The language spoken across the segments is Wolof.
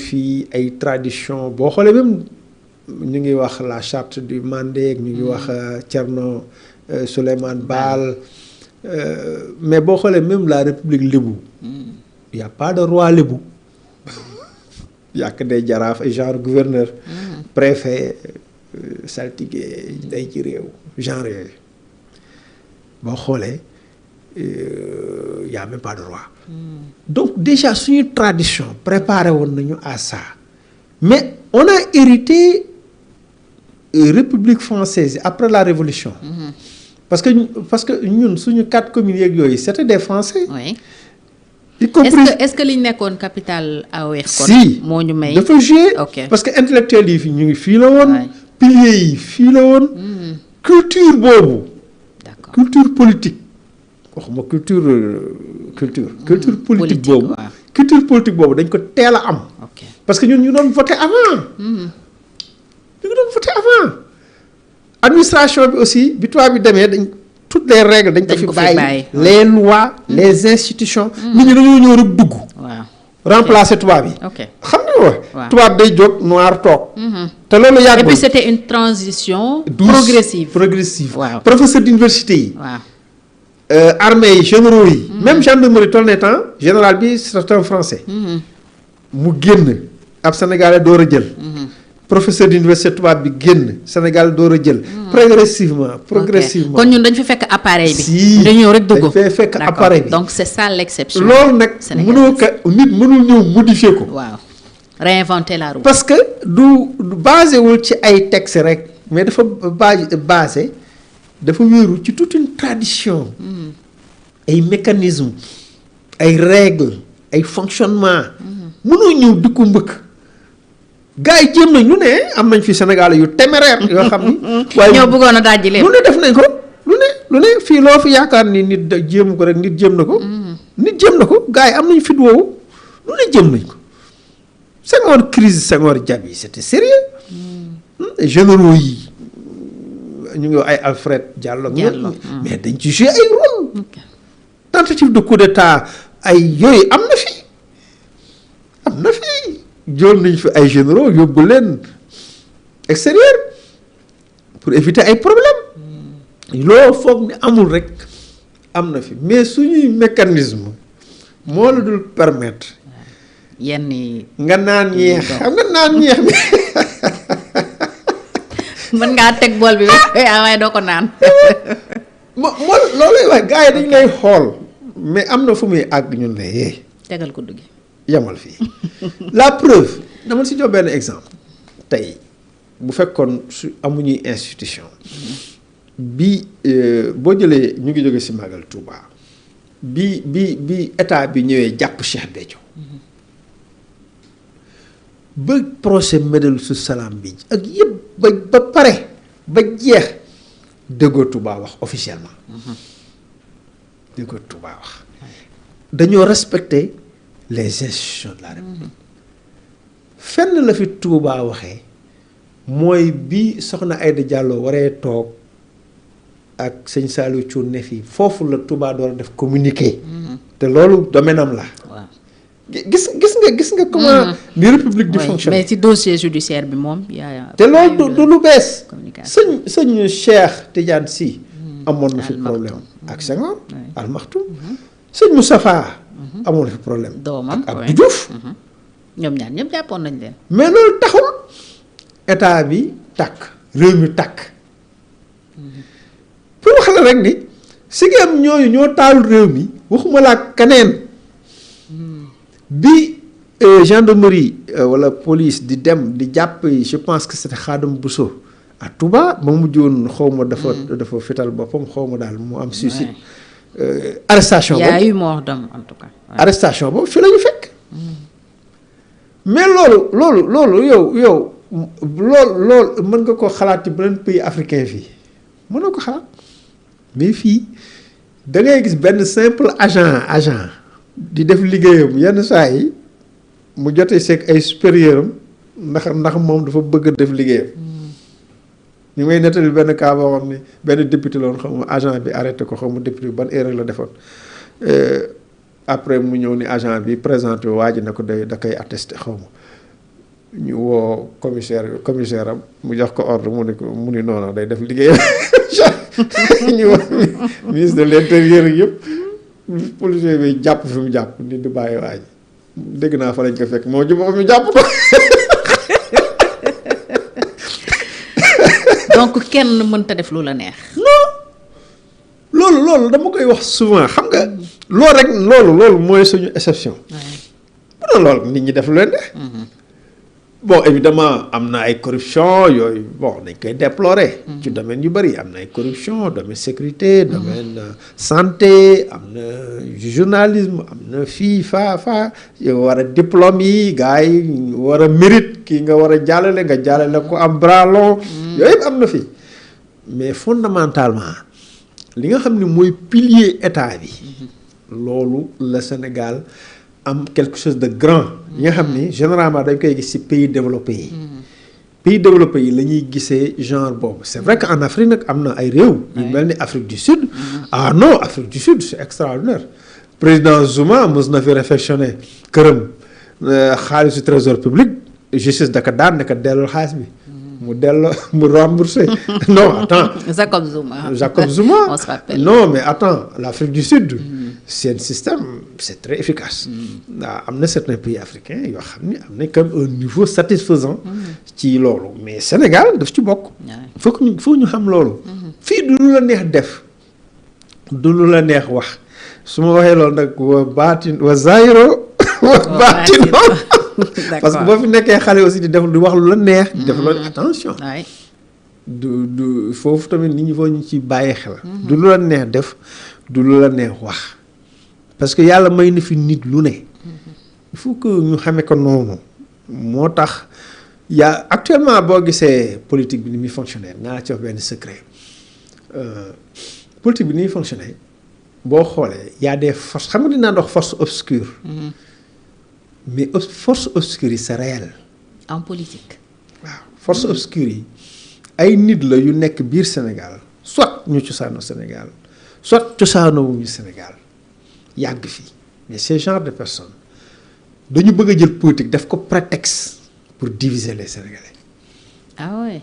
fii ay tradition boo xoolee même ñu ngi wax la charte du Mandé ñu ngi wax Thierno Souleymane Baal mais boo xoolee même la république lébu y a pas de roi lébu y a que des jaraaf ay genre gouverneur préfet saltige day ci réew genre yooyu boo xoolee y a même pas de roi donc déjà suñu tradition préparé woon nañu à ça mais on a hérité République française après la Révolution parce que ñun suñu 4 communes yeeg yooyu c'était des Français. Oui. y compris est-ce que li ñu nekkoon capitale AOF kon si moo ñu may dafa joué ok parce que intellectuels yi fi ñu ngi fii la woon piliers yi fii la woon culture boobu d'accord culture politique waxuma culture politique boobu waaw. culture politique boobu dañ ko teel a am ok parce que ñun ñu doon voté avant ñu ngi doon voté avant administration bi aussi bi tubaab bi demee dañ toutes les règles dañ ko fi bàyyi les lois les institutions nit ñi dañoo ñëw rek dugg waaw remplacer tubaab yi ok xam nga waaw. tubaab day jóg noir toog te loolu et yàggul puis c'était une transition douce, progressive waaw professeur d'université yi waaw armée yi généraux yi même gendarmerie toll na temps général bi c'est un français mu génn ab sénégalais door a jël professeur d'université tubaab bi génn Sénégal door a jël progressivement kon ñun dañ fi fekk appareil bi si dañu ñëw rek dugg dañ fay fekk D'accord. appareil bi donc c'est ça l'exception loolu nag mënoo ko nit mënul ñëw modifier ko waaw réinventer la roue parce que du basé wul ci ay textes rek mais dafa basé dafa wéeru ci toute une tradition ay mécanismes ay règles ay fonctionnement mënoo ñëw di ko mbëkk gars yi jéem nañ lu ne am nañ fi Sénégal yu téméraire yoo xam ni waaye ñoo bëggoon a dajji leen lu ne def nañ ko lu ne fii loo fi yaakaar ni nit jéem ko rek nit jéem na ko nit jéem na ko gars yi am nañ fit woowu lu ne jéem nañ ko Senghor crise Senghor Diaby c'était sérieux généraux yi ñu ngi wax ay Alfred Diallo mais dañ ci jouer ay rôle tentative de coup d'état ay yooyu am na fi jël nañ fi ay généraux yóbbu leen extérieur pour éviter ay problèmes loo foog ni amul rek am na fi mais suñuy mécanisme moo la dul permettre yenn yi nga naan ñeex xam nga naan ñeex bi mën ngaa teg bool bi waaye doo ko naan moo looluy wax gars yi dañ lay xool mais am na fu muy àgg ñun ne tegal ko duggi yamal fii la preuve dama si jox benn exemple tey bu fekkoon su amuñuy institution bi boo jëlee ñu ngi jóge si Magal Touba bi état bi ñëwee jàpp Cheikh Béthio ba procès Médellou Salam bi ak yëpp ba pare ba jeex déggoo Touba wax officiellement déggoo Touba wax dañoo respecter les institutions de la République fenn la fi Touba waxee mooy bi soxna Aïda Diallo waree toog ak sëñ Saliou Thioune ne fii foofu la Touba door a def communiqué te loolu domaine am la waaw gis nga comment li république di fonctionner mais ci dossier judiciaire bi moom yaa te loolu du lu bees communication sëñ Cheikh Tidiane Sy amoon na fi problème ak Senghor Al Maktoum sëñ Moustapha amoon na fi problème doomam ak Abdou Diouf ñoom ñaar ñëpp jàppoon nañ leen mais loolu taxul état bi tàkk réew mi tàkk pour wax la rek ni si ngeen ñooñu ñoo taalul réew mi waxuma laa keneen bi gendarmerie wala police di dem di jàpp je pense que c'était Khadim Bousso à Touba ba mujj woon xaw ma dafa fital boppam xaw ma daal mu am suicide arrestation boobu y a eu mort d'homme en tout cas arrestation boobu fi la ñu fekk mais loolu yow loolu mën nga ko xalaat ci beneen pays africain fii mën na ko xalaat mais fii da ngay gis benn simple agent di def liggéeyam yenn saa yi mu jotee seeg ay supérieur am ndax moom dafa bëgg a def liggéeyam ñu may nettali benn cas boo xam ne benn député la woon xaw ma agent bi arrêté ko xaw ma député ban erreur la defoon après mu ñëw ni agent bi présenté waa ji na ko da koy attesté xaw ma ñu woo commissaire am mu jox ko ordre mu ni noonu day def liggéey ñu woo ministre de l'intérieur yëpp policier bi jàpp fi mu jàpp ni du bàyyi waa ji dégg naa fa lañ ko fekk moo jubóo ñu jàpp ko. donc kenn mënta def lu la neex. loolu dama koy wax souvent xam nga loolu mooy suñu exception. bu doon loolu nit ñi def lu leen neex. bon évidemment am na ay corruption yooyu bon dañ koy déplorer. ci domaine yu bëri am na ay corruption domaine sécurité domaine santé am na journalisme am na fii fa yow war a diplôme yi gars yi war a mérite kii nga war a jàllale nga jàllale ko am bras long yooyu yëpp am na fi mais fondamentalement li nga xam ne mooy pilier état bi loolu la Sénégal am quelque chose de grand yi nga xam ni généralement dañ koy gis ci pays développés yi pays développés yi la ñuy gisee genre boobu c'est vrai que en Afrique nag am na ay réew yu mel ni Afrique du Sud ah non Afrique du Sud c'est extraordinaire président Zuma mos na fi réfectionné këram xaalisu trésor public justice daka daan ne ko delloo xaalis bi mu remboursé non attends Jacob Zuma on se rappelle. non mais attends l'Afrique du Sud c'est un système c'est très efficace waaw am na certains pays africains yoo xam ni am nañ comme un niveau satisfaisant ci loolu mais Sénégal daf ci bokk faut ñu xam loolu fii du lu la neex def du lu la neex wax su ma waxee loolu nag wa baatin wa zahiro wa baatin parce que boo fi nekkee xale aussi di def di wax lu la neex di def loolu attention du foofu tamit nit ñi foo ñu ci bàyyi xel du lu la neex def du lu la neex wax parce que yàlla may na fi nit lu ne il faut que ñu xamee ko noonu moo tax yaa actuellement boo gisee politique bi ni muy fonctionner nga la ci wax benn secret politique bi ni muy fonctionner boo xoolee y a des forces xam nga dinaa dox force obscure mais force obscure yi c'est réel en politique waaw force obscure yi ay nit la yu nekk biir Sénégal soit ñu cosaanoo Sénégal soit cosaanoo wuñu Sénégal yàgg fii mais ces genre de personnes dañu bëgg a jël politique def ko prétexte pour diviser les Sénégalais. ah ouais.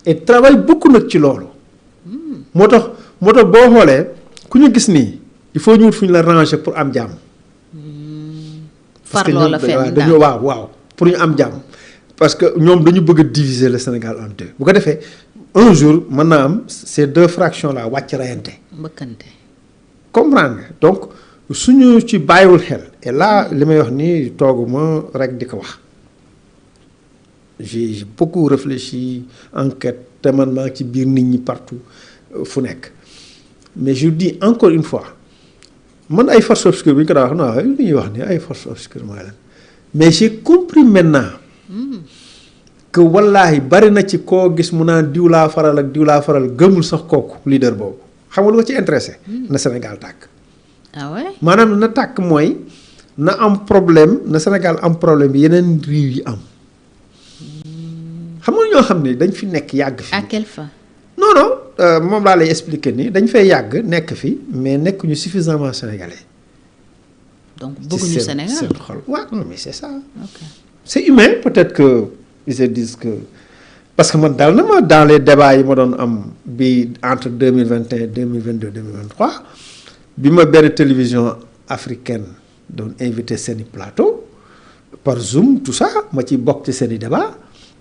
et travaille beaucoup nag ci loolu. moo tax boo xoolee ku ñu gis nii il faut ñu wut fu ñu la ranger pour am jàmm. far loola fenn dañoo waaw pour ñu am jàmm. parce que ñoom dañu bëgg a diviser le Sénégal en deux bu ko defee un jour mën naa am ces deux fractions là wàcc rayante. mbëkkante. comprendre nga donc suñu ci bàyyiwul xel et là li may wax nii tooguma rek di ko wax j'ai beaucoup réfléchi enquête te man maa ngi ci biir nit ñi partout fu nekk mais je dis encore une fois man ay forces obscures bi ñu ko daa wax non li ñuy wax ni ay forces obscures mooy lan mais j'ai compris maintenant que wallaahi bari na ci koo gis mu naan diw laa faral ak diw laa faral gëmul sax kooku leader boobu xam nga lu ko ci intéressé na Sénégal tàkk. ah ouais. maanaam na tàkk mooy na am problème na Sénégal am problème bi yeneen réew yi am xam nga ñoo xam ne dañ fi nekk yàgg fi. à quelle fin. non moom laa lay expliquer nii dañ fay yàgg nekk fi mais nekkuñu suffisamment sénégalais. donc bëgguñu Sénégal seen xol waaw non mais c'est ça. ok c'est humain peut-être que ils se disent que parce que man dal na ma dans les débats yi ma doon am bi entre 2021 2022 2023 bi ma benn télévision africaine doon invité seeni plateau par Zoom tout ça ma ci bokk ci seeni débat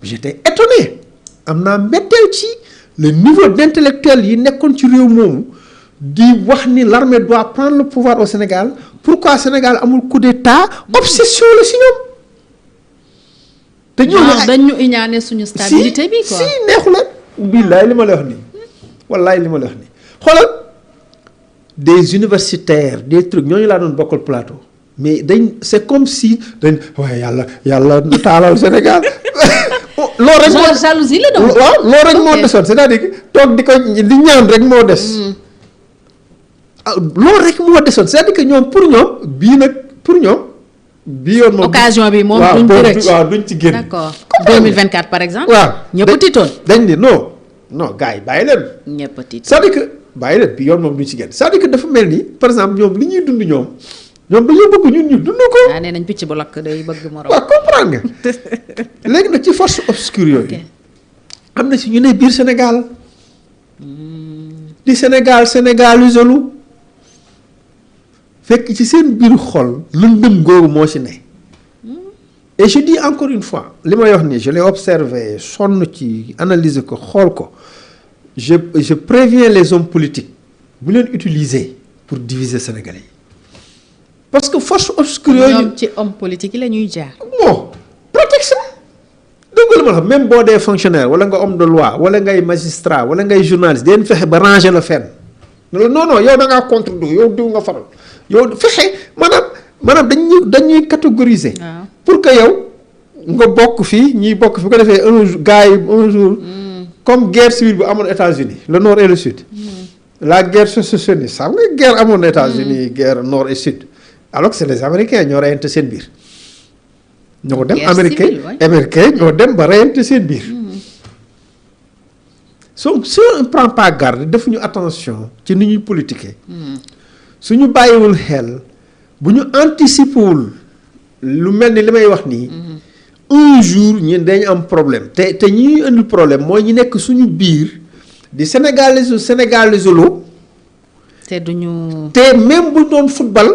j'étais étonné am naa mbetteel ci le niveau d'intellectuel yi nekkoon ci réew moomu di wax ni l'armée doit prendre le pouvoir au Sénégal pourquoi Sénégal amul coup d'état obsession la si ñoom. te ñooñu dañu iñaane suñu stabilité bi quoi si neexu la. billaay li ma la wax nii wallaay li ma la wax nii xoolal des universitaires des trucs ñooñu laa doon bokkal plateau mais c'est comme si dañ waaye yàlla taalal Sénégal. loolu rek moo jalousie la donc. waaw loolu rek moo desoon c'est-à-dire que toog di ñaan rek moo des. loolu rek moo desoon c'est-à-dire que ñoom pour ñoom. bi yoon moom occasion bi moom duñ ci rëcc waaw duñ ci génn. d'accord 2024 par exemple. waaw ñëpp tiitoon. dañ ni non gars yi bàyyi leen. ñëpp tiitoon c'est-à-dire que bàyyi leen bi yoon moom duñ ci génn c'est-à-dire que dafa mel ni par exemple ñoom li ñuy dund ñoom ñoom dañoo bëgg ñun ñu dund ko. nee nañ picc bu lakk day bëgg morom. waaw comprendre nga léegi nag ci force obscure yooyu am na si ñu ne biir Sénégal di Sénégal isolu fekk ci seen biir xol lëndëm googu moo ci ne. Et je dis encore une fois li may wax nii je l'ai observé sonn ci analyser ko xool ko je préviens les hommes politiques bu leen utiliser pour diviser Sénégalais yi parce que force obscure yooyu ñoom ci homme politique yi la ñuy jaar. bon protection dégg nga li ma la wax même boo dee fonctionnaire wala nga homme de loi wala ngay magistrat wala ngay journaliste den fexe ba ranger la fenn non non yow da ngaa contre diw yow diw nga faral yow fexe maanaam dañuy catégoriser. pour que yow nga bokk fii ñiy bokk fi ko defee un jour comme guerre civile bu amoon États-Unis le nord et le sud. La guerre sécessionniste xam nga guerre amoon États-Unis guerre nord et sud alors que c'est les Américains ñoo reyante seen biir. ñoo dem américain ñoo dem ba reyante seen biir. donc si on ne prend pas garde defuñu attention ci ni ñuy politiquer. suñu bàyyiwul xel bu ñu anticipewul lu mel ni li may wax nii. un jour ñun dañu am problème te ñi ñuy indi problème mooy ñi nekk suñu biir di sénégalais loo. te duñu. te même bu doon football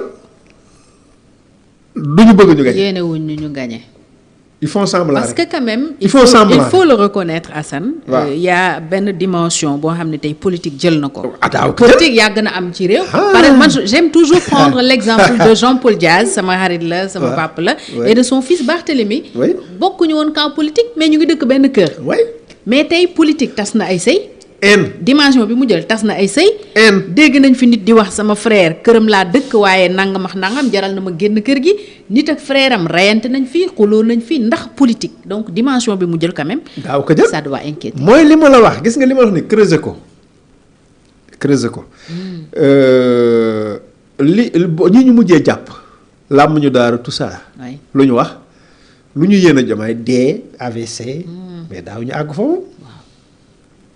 duñu bëgg ñu gagné. yéenewuñ ñu gagné. ils font semblant parce que quand même. il faut le reconnaître Assane. Y a benn dimension boo xam ne tey politique jël na ko. politique yàgg na am ci réew. par exemple j'aime toujours prendre l'exemple de Jean-Paul Diaz sama xarit la sama papa la. et de son fils Barthélémy. bokkuñu woon camp politique mais ñu ngi dëkk benn kër. mais tey politique tas na ay sëy. dimension bi mu jël tas na ay sëy. dégg nañ fi nit di wax sama frère këram laa dëkk waaye nangam ak nangam jaral na ma génn kër gi nit ak frère am reyante nañ fii xuloo nañ fii ndax politique donc dimension bi mu jël quand même. daaw ko jël ça doit inquiéter. mooy li ma la wax gis nga li ma la wax ni creuser ko. ñi ñu mujjee jàpp. làmm ñu daara tout ça. lu ñu wax lu ñu yéen a jamaay dee AVC. mais daaw ñu àgg foofu.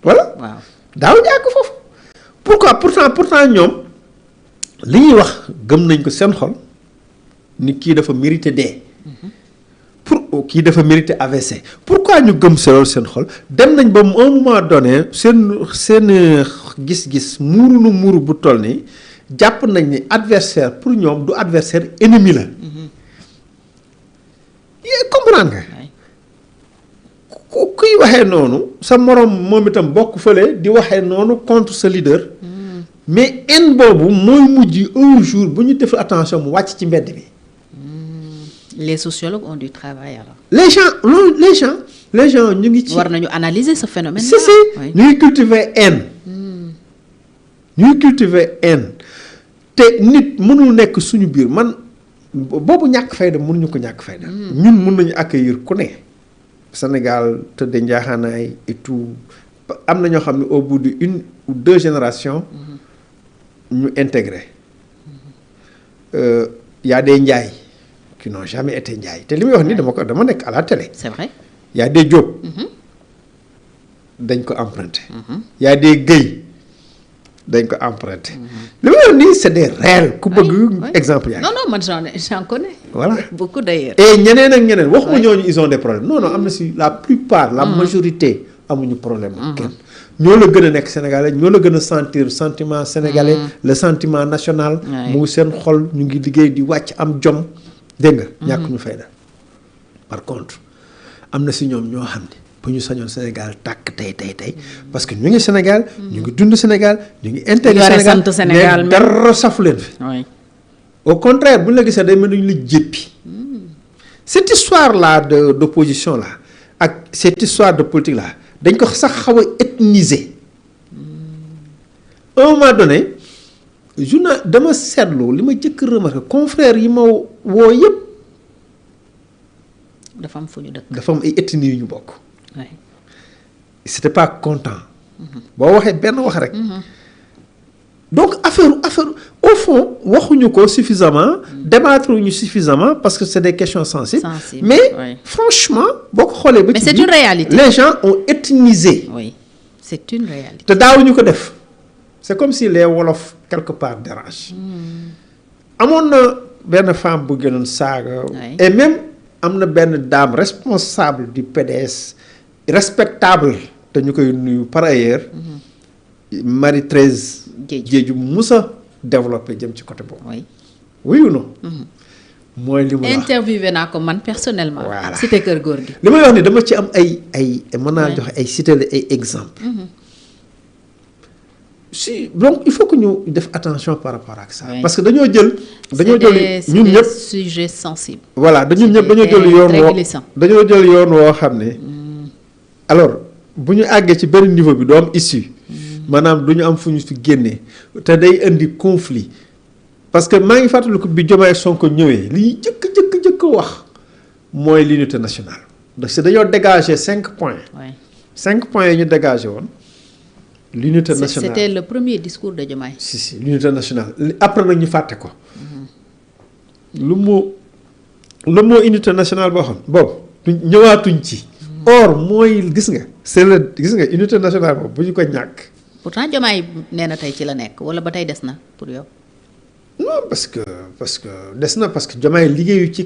voilà daaw ñu àgg foofu. pourquoi pourtant ñoom li ñuy wax gëm nañ ko seen xol ni kii dafa mérité dee. kii dafa mérité AVC. pourquoi ñu gëm seen xol dem nañ ba un moment donné seen gis-gis muuru bu toll nii jàpp nañ ni adversaire pour ñoom du adversaire ennemi la. yéen comprendre nga. kuy waxee noonu sa moroom moom itam bokk fële di waxee noonu contre sa leader. mais haine boobu mooy mujj un jour bu ñu def attention mu wàcc ci mbedd bi. les sociologues ont du travail alors. les gens ñu ngi ci. war nañu analyser ce phénomène. si ñu ngi cultiver haine. te nit mënul nekk suñu biir man boobu ñàkk fayda mënuñu ko ñàkk fayda. ñun mën nañu accueillir ku ne. Sénégal tëdd njaaxaanaay et tout am na ñoo xam ne au bout de 1 ou 2 générations ñu intégré y a des Ndiaye qui n'ont jamais été Ndiaye te li muy wax nii dama nekk à la télé. C'est vrai. Y a des Diop. dañ ko emprunté. Y a des Guèye dañ ko emprunté. li may wax nii c'est des réels ku bëgg exemple yaa non man j'en connais. voilà beaucoup d'ailleurs. et ñeneen ak ñeneen waxuma ñooñu ils ont des problèmes non am na si la plupart la majorité amuñu problème ak kenn ñoo la gën a nekk sénégalais ñoo la gën a sentir sentiment sénégalais le sentiment national mu seen xol ñu ngi liggéey di wàcc am jom dégg nga ñàkk ñu fayda par contre am na si ñoom ñoo xam ne bu ñu sañoon Sénégal tàkk tey parce que ñu ngi Sénégal ñu ngi dund Sénégal ñu ngi intégré Sénégal mais dara safu leen fi au contraire bu ñu la gisee day mel ni ñu la jéppi cette histoire là d'opposition là ak cette histoire de politique là dañ ko sax xaw a ethniser à un moment donné dama seetlu li ma jëkk remarqué confrères yi ma woo yëpp dafa am fu ñu dëkk dafa am ay ethnie yu ñu bokk c'était pas content boo waxee benn wax rek donc affaire au fond waxuñu ko suffisamment débattre ñu suffisamment parce que c'est des questions sensibles mais franchement boo ko xoolee ba mais c'est une réalité les gens ont ethnisé c'est une réalité te daawuñu ko def c'est comme si les wolof quelque part dérangent amoon na benn femme bu gënoon saaga. et même am na benn dame responsable du PDS respectable te ñu koy nuyu par ailleurs. Marie-Thérèse Diédhiou musa développé jëm ci côté boobu. oui ou non. mooy li mu wax interviewé naa ko man personnellement. voilà cité Kër Gorgui. li may wax ni dama ci am ay mën naa joxe ay cité ay exemple si donc il faut que ñu def attention par rapport ak ça. parce que dañoo jël ñun ñëpp sujet sensible. voilà dañu ñëpp dañoo jël yoon woo xam ne. alors bu ñu àggee ci benn niveau bi doo am issue. maanaam du ñu am fu ñu fi génnee te day indi conflit. parce que maa ngi fàttaliku bi Diomaye Sonko ñëwee li ñuy jëkk wax mooy l'unité nationale. parce que dañoo dégager 5 points. 5 points yi ñu dégagé woon. l'unité nationale c'était le premier discours de Diomaye. si l'unité nationale après nag ñu fàtte ko. lu moo unité nationale boo xam boobu ñëwaatuñ ci. or mooy gis nga gis nga unité nationale boobu bu ñu ko ñàkk. pourtant Diomaye nee na tey ci la nekk wala ba tey des na pour yow. non parce que des na parce que Diomaye liggéeyu ci